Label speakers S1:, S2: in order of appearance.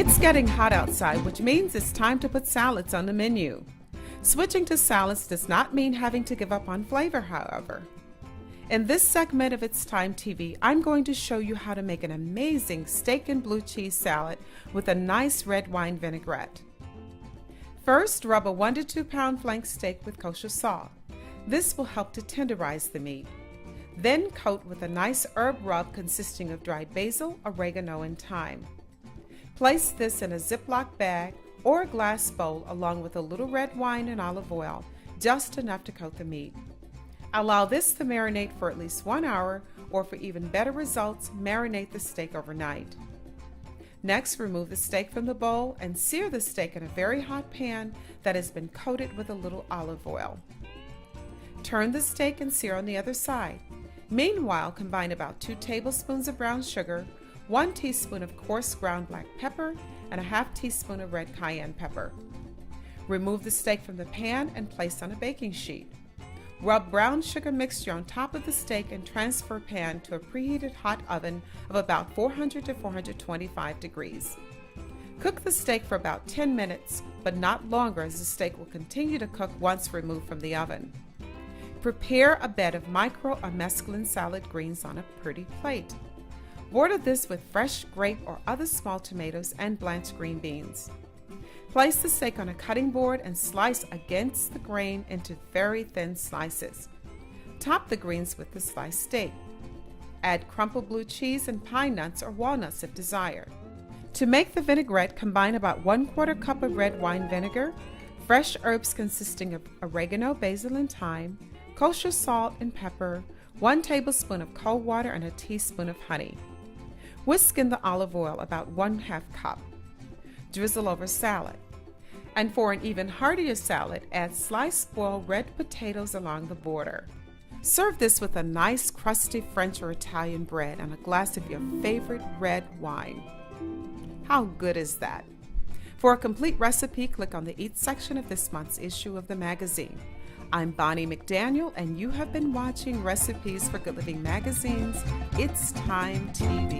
S1: It's getting hot outside, which means it's time to put salads on the menu. Switching to salads does not mean having to give up on flavor, however. In this segment of It's Thyme TV, I'm going to show you how to make an amazing steak and blue cheese salad with a nice red wine vinaigrette. First, rub a 1 to 2 pound flank steak with kosher salt. This will help to tenderize the meat. Then coat with a nice herb rub consisting of dried basil, oregano, and thyme. Place this in a Ziploc bag or a glass bowl along with a little red wine and olive oil, just enough to coat the meat. Allow this to marinate for at least 1 hour, or for even better results, marinate the steak overnight. Next, remove the steak from the bowl and sear the steak in a very hot pan that has been coated with a little olive oil. Turn the steak and sear on the other side. Meanwhile, combine about 2 tablespoons of brown sugar, 1 teaspoon of coarse ground black pepper, and a half teaspoon of red cayenne pepper. Remove the steak from the pan and place on a baking sheet. Rub brown sugar mixture on top of the steak and transfer pan to a preheated hot oven of about 400 to 425 degrees. Cook the steak for about 10 minutes, but not longer, as the steak will continue to cook once removed from the oven. Prepare a bed of micro or mesclun salad greens on a pretty plate. Border this with fresh grape or other small tomatoes and blanched green beans. Place the steak on a cutting board and slice against the grain into very thin slices. Top the greens with the sliced steak. Add crumpled blue cheese and pine nuts or walnuts if desired. To make the vinaigrette, combine about 1/4 cup of red wine vinegar, fresh herbs consisting of oregano, basil, and thyme, kosher salt and pepper, 1 tablespoon of cold water, and a teaspoon of honey. Whisk in the olive oil, about 1/2 cup. Drizzle over salad. And for an even heartier salad, add sliced boiled red potatoes along the border. Serve this with a nice crusty French or Italian bread and a glass of your favorite red wine. How good is that? For a complete recipe, click on the Eat section of this month's issue of the magazine. I'm Bonnie McDaniel, and you have been watching Recipes for Good Living Magazine's It's Thyme TV.